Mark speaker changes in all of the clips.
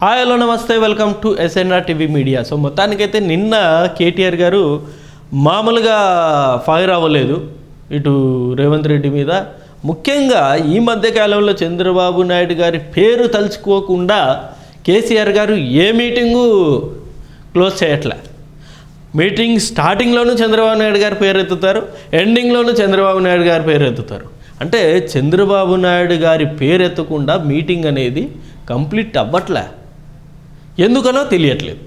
Speaker 1: Hi hello నమస్తే welcome to SNR TV media. So మొత్తానికైతే నిన్న కేటీఆర్ గారు మామూలుగా ఫైర్ అవ్వలేదు ఇటు రేవంత్ రెడ్డి మీద. ముఖ్యంగా ఈ మధ్యకాలంలో చంద్రబాబు నాయుడు గారి పేరు తలుచుకోకుండా కేసీఆర్ గారు ఏ మీటింగు క్లోజ్ చేయట్లే. మీటింగ్ స్టార్టింగ్లోనూ చంద్రబాబు నాయుడు గారి పేరు ఎత్తుతారు, ఎండింగ్లోనూ చంద్రబాబు నాయుడు గారి పేరు ఎత్తుతారు. అంటే చంద్రబాబు నాయుడు గారి పేరు ఎత్తకుండా మీటింగ్ అనేది కంప్లీట్ అవ్వట్లే. ఎందుకనో తెలియట్లేదు.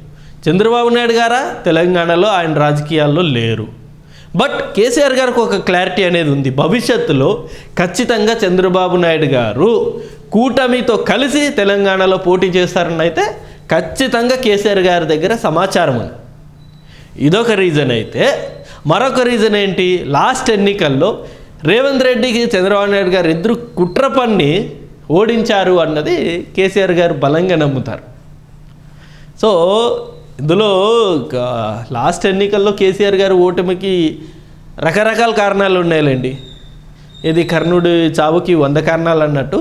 Speaker 1: చంద్రబాబు నాయుడు గారా తెలంగాణలో ఆయన రాజకీయాల్లో లేరు. బట్ కేసీఆర్ గారికి ఒక క్లారిటీ అనేది ఉంది. భవిష్యత్తులో ఖచ్చితంగా చంద్రబాబు నాయుడు గారు కూటమితో కలిసి తెలంగాణలో పోటీ చేస్తారని అయితే ఖచ్చితంగా కేసీఆర్ గారి దగ్గర సమాచారం ఉంది. ఇదొక రీజన్ అయితే, మరొక రీజన్ ఏంటి, లాస్ట్ ఎన్నికల్లో రేవంత్ రెడ్డికి చంద్రబాబు నాయుడు గారు ఇద్దరు కుట్ర పన్ని ఓడించారు అన్నది కేసీఆర్ గారు బలంగా నమ్ముతారు. సో ఇందులో లాస్ట్ ఎన్నికల్లో కేసీఆర్ గారు ఓటమికి రకరకాల కారణాలు ఉన్నాయిలేండి. ఇది కర్ణుడి చావుకి 100 కారణాలు అన్నట్టు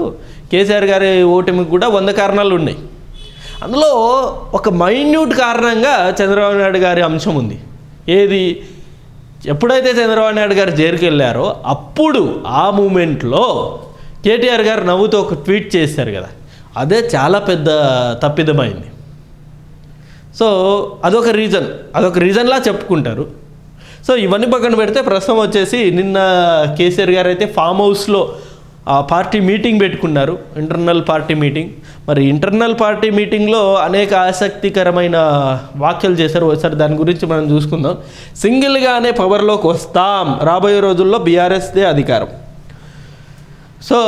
Speaker 1: కేసీఆర్ గారి ఓటమికి కూడా 100 కారణాలు ఉన్నాయి. అందులో ఒక మైన్యూట్ కారణంగా చంద్రబాబు నాయుడు గారి అంశం ఉంది. ఏది, ఎప్పుడైతే చంద్రబాబు నాయుడు గారు జైలుకి వెళ్ళారో అప్పుడు ఆ మూమెంట్లో కేటీఆర్ గారు నవ్వుతూ ఒక ట్వీట్ చేశారు కదా, అదే చాలా పెద్ద తప్పిదమైంది. సో అదొక రీజన్లా చెప్పుకుంటారు. సో ఇవన్నీ పక్కన పెడితే ప్రస్తుతం వచ్చేసి నిన్న కేసీఆర్ గారు అయితే ఫామ్ హౌస్లో పార్టీ మీటింగ్ పెట్టుకున్నారు, ఇంటర్నల్ పార్టీ మీటింగ్. మరి ఇంటర్నల్ పార్టీ మీటింగ్లో అనేక ఆసక్తికరమైన వ్యాఖ్యలు చేశారు. ఒకసారి దాని గురించి మనం చూసుకుందాం. సింగిల్గానే పవర్లోకి వస్తాం, రాబోయే రోజుల్లో బీఆర్ఎస్దే అధికారం. సో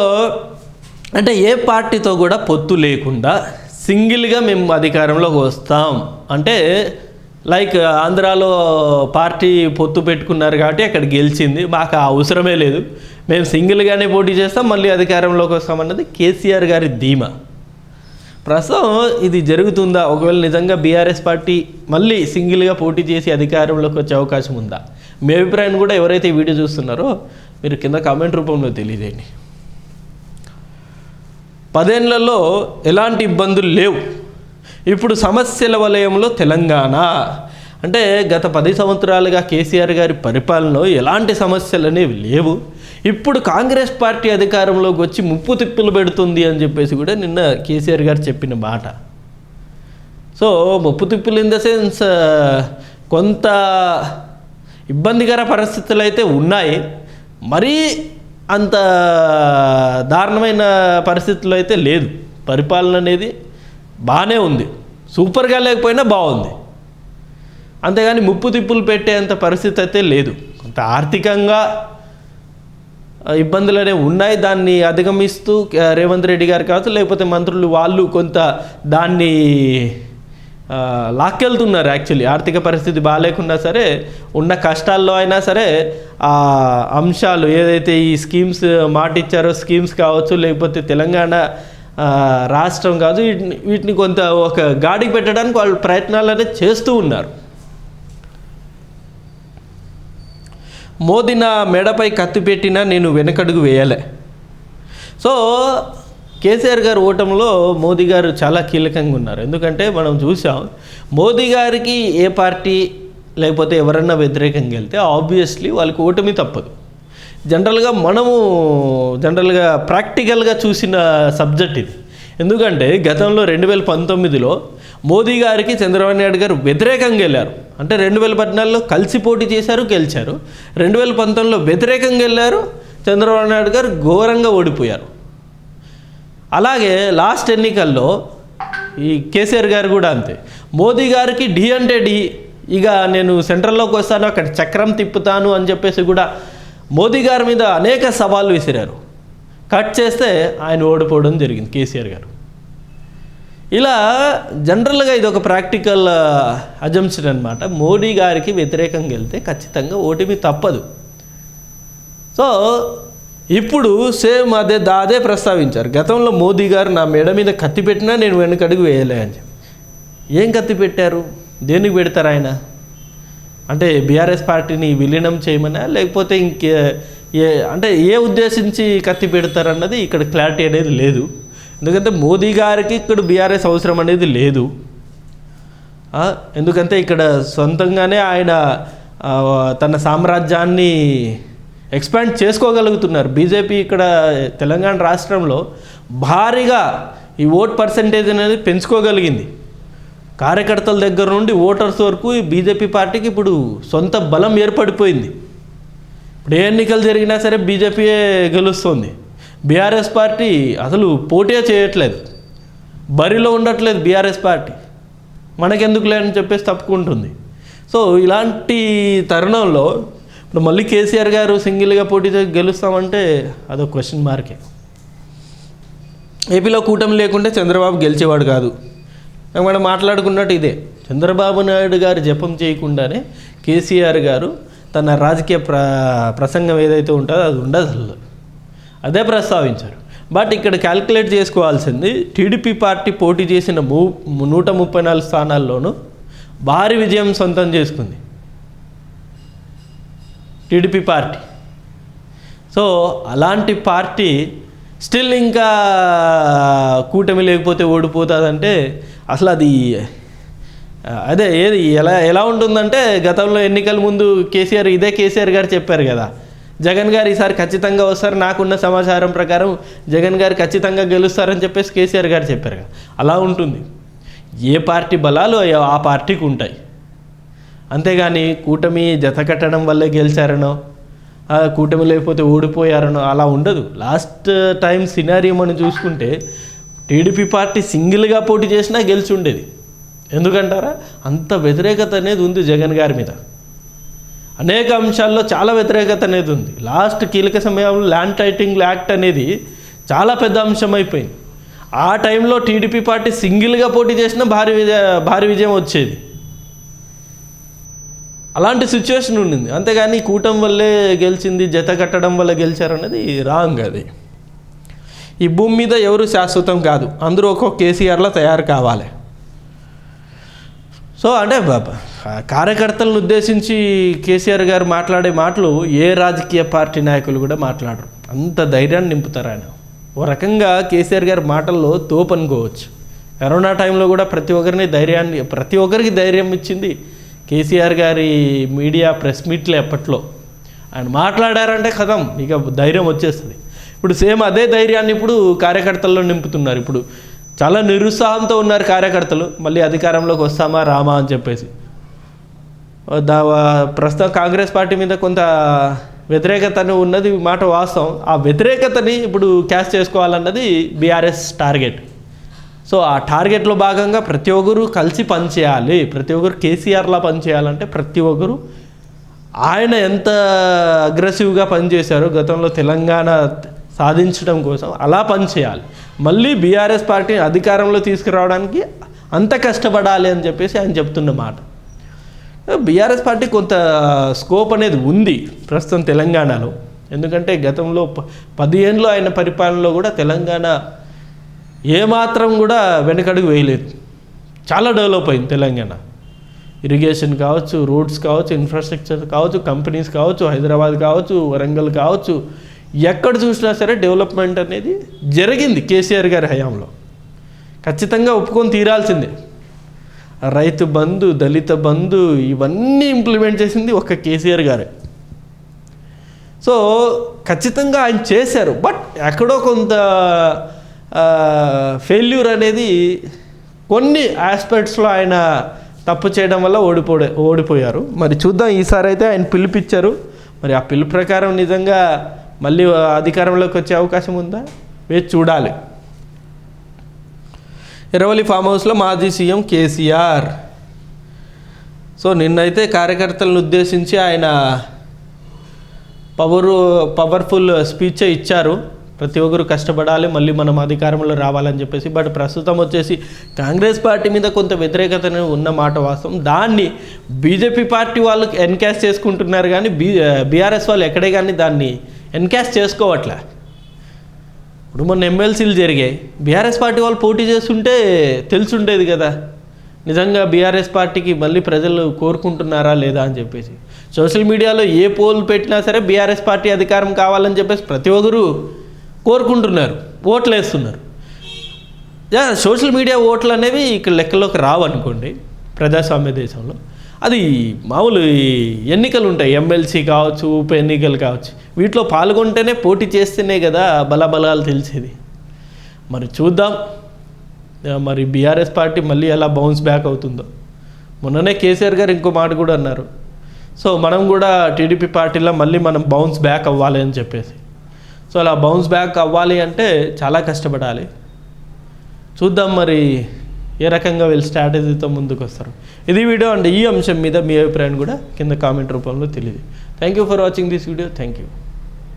Speaker 1: అంటే ఏ పార్టీతో కూడా పొత్తు లేకుండా సింగిల్గా మేము అధికారంలోకి వస్తాం అంటే, లైక్ ఆంధ్రాలో పార్టీ పొత్తు పెట్టుకున్నారు కాబట్టి అక్కడ గెలిచింది, మాకు అవసరమే లేదు, మేము సింగిల్గానే పోటీ చేస్తాం, మళ్ళీ అధికారంలోకి వస్తామన్నది కేసీఆర్ గారి ధీమా. ప్రస్తుతం ఇది జరుగుతుందా? ఒకవేళ నిజంగా బీఆర్ఎస్ పార్టీ మళ్ళీ సింగిల్గా పోటీ చేసి అధికారంలోకి వచ్చే అవకాశం ఉందా? మీ అభిప్రాయాన్ని కూడా ఎవరైతే ఈ వీడియో చూస్తున్నారో మీరు కింద కామెంట్ రూపంలో తెలియజేయండి. 10 ఏళ్లలో ఎలాంటి ఇబ్బందులు లేవు, ఇప్పుడు సమస్యల వలయంలో తెలంగాణ. అంటే గత 10 సంవత్సరాలుగా కేసీఆర్ గారి పరిపాలనలో ఎలాంటి సమస్యలు అనేవి లేవు, ఇప్పుడు కాంగ్రెస్ పార్టీ అధికారంలోకి వచ్చి ముప్పు తిప్పులు పెడుతుంది అని చెప్పేసి కూడా నిన్న కేసీఆర్ గారు చెప్పిన మాట. సో ముప్పు తిప్పులు ఇన్ ద సెన్స్ కొంత ఇబ్బందికర పరిస్థితులు అయితే ఉన్నాయి, మరీ అంత దారుణమైన పరిస్థితుల్లో అయితే లేదు. పరిపాలన అనేది బాగానే ఉంది, సూపర్గా లేకపోయినా బాగుంది. అంతేగాని ముప్పు తిప్పులు పెట్టేంత పరిస్థితి అయితే లేదు. కొంత ఆర్థికంగా ఇబ్బందులు అనేవి ఉన్నాయి, దాన్ని అధిగమిస్తూ రేవంత్ రెడ్డి గారు కావచ్చు లేకపోతే మంత్రులు వాళ్ళు కొంత దాన్ని లాక్కెళ్తున్నారు. యాక్చువల్లీ ఆర్థిక పరిస్థితి బాగాలేకున్నా సరే, ఉన్న కష్టాల్లో అయినా సరే ఆ అంశాలు ఏదైతే ఈ స్కీమ్స్ మాట ఇచ్చారో స్కీమ్స్ కావచ్చు లేకపోతే తెలంగాణ రాష్ట్రం కావచ్చు, వీటిని కొంత ఒక గాడికి పెట్టడానికి వాళ్ళు ప్రయత్నాలు అనేది చేస్తూ ఉన్నారు. మోదీ నా మెడపై కత్తి పెట్టినా నేను వెనకడుగు వేయలే. సో కేసీఆర్ గారు ఓటంలో మోదీ గారు చాలా కీలకంగా ఉన్నారు. ఎందుకంటే మనం చూసాం, మోదీ గారికి ఏ పార్టీ లేకపోతే ఎవరన్నా వ్యతిరేకంగా వెళ్తే ఆబ్వియస్లీ వాళ్ళకి ఓటమి తప్పదు. జనరల్గా ప్రాక్టికల్గా చూసిన సబ్జెక్ట్ ఇది. ఎందుకంటే గతంలో 2019లో మోదీ గారికి చంద్రబాబు నాయుడు గారు వ్యతిరేకంగా వెళ్ళారు. అంటే 2014లో కలిసి పోటీ చేశారు, గెలిచారు. 2019లో వ్యతిరేకంగా వెళ్ళారు, చంద్రబాబు నాయుడు గారు ఘోరంగా ఓడిపోయారు. అలాగే లాస్ట్ ఎన్నికల్లో ఈ కేసీఆర్ గారు కూడా అంతే. మోదీ గారికి ఢీ అంటే ఢీ, ఇక నేను సెంట్రల్లోకి వస్తాను, అక్కడ చక్రం తిప్పుతాను అని చెప్పేసి కూడా మోదీ గారి మీద అనేక సవాళ్ళు విసిరారు. కట్ చేస్తే ఆయన ఓడిపోవడం జరిగింది కేసీఆర్ గారు. ఇలా జనరల్గా ఇది ఒక ప్రాక్టికల్ అజంప్షన్ అనమాట. మోడీ గారికి వ్యతిరేకంగా వెళ్తే ఖచ్చితంగా ఓటమి తప్పదు. సో ఇప్పుడు సేమ్ అదే ప్రస్తావించారు. గతంలో మోదీ గారు నా మెడ మీద కత్తి పెట్టినా నేను వెనకడుగు వేయలే అని చెప్పి. ఏం కత్తి పెట్టారు, దేనికి పెడతారు ఆయన? అంటే బీఆర్ఎస్ పార్టీని విలీనం చేయమనా లేకపోతే ఏ ఉద్దేశించి కత్తి పెడతారన్నది ఇక్కడ క్లారిటీ అనేది లేదు. ఎందుకంటే మోదీ గారికి ఇక్కడ బీఆర్ఎస్ అవసరం అనేది లేదు. ఎందుకంటే ఇక్కడ సొంతంగానే ఆయన తన సామ్రాజ్యాన్ని ఎక్స్పాండ్ చేసుకోగలుగుతున్నారు. బీజేపీ ఇక్కడ తెలంగాణ రాష్ట్రంలో భారీగా ఈ ఓట్ పర్సంటేజ్ అనేది పెంచుకోగలిగింది. కార్యకర్తల దగ్గర నుండి ఓటర్స్ వరకు ఈ బీజేపీ పార్టీకి ఇప్పుడు సొంత బలం ఏర్పడిపోయింది. ఇప్పుడు ఏ ఎన్నికలు జరిగినా సరే బీజేపీయే గెలుస్తుంది. బీఆర్ఎస్ పార్టీ అసలు పోటీ చేయట్లేదు, బరిలో ఉండట్లేదు. బీఆర్ఎస్ పార్టీ మనకెందుకు లేదని చెప్పేసి తప్పుకుంటుంది. సో ఇలాంటి తరుణంలో ఇప్పుడు మళ్ళీ కేసీఆర్ గారు సింగిల్గా పోటీ గెలుస్తామంటే అదొక క్వశ్చన్ మార్కే. ఏపీలో కూటమి లేకుంటే చంద్రబాబు గెలిచేవాడు కాదు. మనం మాట్లాడుకున్నట్టు ఇదే. చంద్రబాబు నాయుడు గారు జపం చేయకుండానే కేసీఆర్ గారు తన రాజకీయ ప్రసంగం ఏదైతే ఉంటుందో అది ఉండదు, అసలు అదే ప్రస్తావించారు. బట్ ఇక్కడ క్యాల్కులేట్ చేసుకోవాల్సింది, టీడీపీ పార్టీ పోటీ చేసిన 134 స్థానాల్లోనూ భారీ విజయం సొంతం చేసుకుంది టీడీపీ పార్టీ. సో అలాంటి పార్టీ స్టిల్ ఇంకా కూటమి లేకపోతే ఓడిపోతుందంటే అసలు అది అదే ఏది ఎలా ఉంటుందంటే, గతంలో ఎన్నికల ముందు కేసీఆర్ గారు చెప్పారు కదా, జగన్ గారు ఈసారి ఖచ్చితంగా వస్తారు, నాకున్న సమాచారం ప్రకారం జగన్ గారు ఖచ్చితంగా గెలుస్తారని చెప్పేసి కేసీఆర్ గారు చెప్పారు కదా. అలా ఉంటుంది. ఏ పార్టీ బలాలు ఆ పార్టీకి ఉంటాయి. అంతేగాని కూటమి జత కట్టడం వల్లే గెలిచారనో, కూటమి లేకపోతే ఓడిపోయారనో అలా ఉండదు. లాస్ట్ టైం సినారియో మనం చూసుకుంటే టీడీపీ పార్టీ సింగిల్గా పోటీ చేసినా గెలిచి ఉండేది. ఎందుకంటారా, అంత వ్యతిరేకత అనేది ఉంది జగన్ గారి మీద. అనేక అంశాల్లో చాలా వ్యతిరేకత అనేది ఉంది. లాస్ట్ కీలక సమయంలో ల్యాండ్ టైటింగ్ యాక్ట్ అనేది చాలా పెద్ద అంశం అయిపోయింది. ఆ టైంలో టీడీపీ పార్టీ సింగిల్గా పోటీ చేసినా భారీ విజయం వచ్చేది. అలాంటి సిచ్యువేషన్ ఉండింది. అంతేగాని కూటమి వల్లే గెలిచింది, జత కట్టడం వల్ల గెలిచారన్నది రాంగ్. అది ఈ భూమి మీద ఎవరు శాశ్వతం కాదు, అందరూ ఒక్కొక్క కేసీఆర్లో తయారు కావాలి. సో అంటే కార్యకర్తలను ఉద్దేశించి కేసీఆర్ గారు మాట్లాడే మాటలు ఏ రాజకీయ పార్టీ నాయకులు కూడా మాట్లాడరు. అంత ధైర్యాన్ని నింపుతారు ఆయన. ఓ రకంగా కేసీఆర్ గారి మాటల్లో తోపు అనుకోవచ్చు. కరోనా టైంలో కూడా ప్రతి ఒక్కరికి ధైర్యం ఇచ్చింది కేసీఆర్ గారి మీడియా ప్రెస్ మీట్లు. ఎప్పట్లో ఆయన మాట్లాడారంటే కథం, ఇక ధైర్యం వచ్చేస్తుంది. ఇప్పుడు సేమ్ అదే ధైర్యాన్ని ఇప్పుడు కార్యకర్తల్లో నింపుతున్నారు. ఇప్పుడు చాలా నిరుత్సాహంతో ఉన్నారు కార్యకర్తలు, మళ్ళీ అధికారంలోకి వస్తామా రామా అని చెప్పేసి. ప్రస్తుతం కాంగ్రెస్ పార్టీ మీద కొంత వ్యతిరేకత ఉన్నది మాట వాస్తవం. ఆ వ్యతిరేకతని ఇప్పుడు క్యాష్ చేసుకోవాలన్నది బీఆర్ఎస్ టార్గెట్. సో ఆ టార్గెట్లో భాగంగా ప్రతి ఒక్కరు కలిసి పనిచేయాలి. ప్రతి ఒక్కరు కేసీఆర్లా పనిచేయాలంటే ప్రతి ఒక్కరు ఆయన ఎంత అగ్రెసివ్గా పనిచేశారో గతంలో తెలంగాణ సాధించడం కోసం అలా పనిచేయాలి. మళ్ళీ బీఆర్ఎస్ పార్టీని అధికారంలో తీసుకురావడానికి అంత కష్టపడాలి అని చెప్పేసి ఆయన చెప్తున్న మాట. బీఆర్ఎస్ పార్టీ కొంత స్కోప్ అనేది ఉంది ప్రస్తుతం తెలంగాణలో. ఎందుకంటే గతంలో 10 ఏళ్ళు ఆయన పరిపాలనలో కూడా తెలంగాణ ఏమాత్రం కూడా వెనకడుగు వేయలేదు. చాలా డెవలప్ అయింది తెలంగాణ. ఇరిగేషన్ కావచ్చు, రోడ్స్ కావచ్చు, ఇన్ఫ్రాస్ట్రక్చర్ కావచ్చు, కంపెనీస్ కావచ్చు, హైదరాబాద్ కావచ్చు, వరంగల్ కావచ్చు, ఎక్కడ చూసినా సరే డెవలప్మెంట్ అనేది జరిగింది కేసీఆర్ గారి హయాంలో. ఖచ్చితంగా ఒప్పుకొని తీరాల్సిందే. రైతు బంధు, దళిత బంధు ఇవన్నీ ఇంప్లిమెంట్ చేసింది ఒక్క కేసీఆర్ గారే. సో ఖచ్చితంగా ఆయన చేశారు. బట్ ఎక్కడో కొంత ఫెయిల్యూర్ అనేది కొన్ని ఆస్పెక్ట్స్లో ఆయన తప్పు చేయడం వల్ల ఓడిపోయారు. మరి చూద్దాం, ఈసారి అయితే ఆయన పిలిపిచ్చారు. మరి ఆ పిలుపు ప్రకారం నిజంగా మళ్ళీ అధికారంలోకి వచ్చే అవకాశం ఉందా వేచి చూడాలి. ఎర్రవల్లి ఫామ్ హౌస్లో మాజీ సీఎం కేసీఆర్. సో నిన్నైతే కార్యకర్తలను ఉద్దేశించి ఆయన పవర్ఫుల్ స్పీచ్ ఇచ్చారు. ప్రతి ఒక్కరు కష్టపడాలి, మళ్ళీ మనం అధికారంలో రావాలని చెప్పేసి. బట్ ప్రస్తుతం వచ్చేసి కాంగ్రెస్ పార్టీ మీద కొంత వ్యతిరేకత ఉన్న మాట వాస్తవం. దాన్ని బీజేపీ పార్టీ వాళ్ళు ఎన్కాష్ చేసుకుంటున్నారు, కానీ బీఆర్ఎస్ వాళ్ళు ఎక్కడే కానీ దాన్ని ఎన్కాష్ చేసుకోవట్లే. ఇప్పుడు మొన్న ఎమ్మెల్సీలు జరిగాయి, బీఆర్ఎస్ పార్టీ వాళ్ళు పోటీ చేస్తుంటే తెలుసుండేది కదా నిజంగా బీఆర్ఎస్ పార్టీకి మళ్ళీ ప్రజలు కోరుకుంటున్నారా లేదా అని చెప్పేసి. సోషల్ మీడియాలో ఏ పోల్ పెట్టినా సరే బీఆర్ఎస్ పార్టీ అధికారం కావాలని చెప్పేసి ప్రతి ఒక్కరు కోరుకుంటున్నారు, ఓట్లు వేస్తున్నారు. సోషల్ మీడియా ఓట్లు అనేవి ఇక్కడ లెక్కలోకి రావు అనుకోండి ప్రజాస్వామ్య దేశంలో. అది మామూలు ఎన్నికలు ఉంటాయి, ఎమ్మెల్సీ కావచ్చు, ఉప ఎన్నికలు కావచ్చు, వీటిలో పాల్గొంటేనే, పోటీ చేస్తేనే కదా బలాబలాలు తెలిసేది. మరి చూద్దాం, మరి బీఆర్ఎస్ పార్టీ మళ్ళీ ఎలా బౌన్స్ బ్యాక్ అవుతుందో. మొన్ననే కేసీఆర్ గారు ఇంకో మాట కూడా అన్నారు, సో మనం కూడా టీడీపీ పార్టీలో మళ్ళీ మనం బౌన్స్ బ్యాక్ అవ్వాలి అని చెప్పేసి. సో అలా బౌన్స్ బ్యాక్ అవ్వాలి అంటే చాలా కష్టపడాలి. చూద్దాం మరి ఏ రకంగా వీళ్ళు స్ట్రాటజీతో ముందుకు వస్తారు. ఇది వీడియో అండ్ ఈ అంశం మీద మీ అభిప్రాయం కూడా కింద కామెంట్ రూపంలో తెలియదు. Thank you for watching this video. Thank you.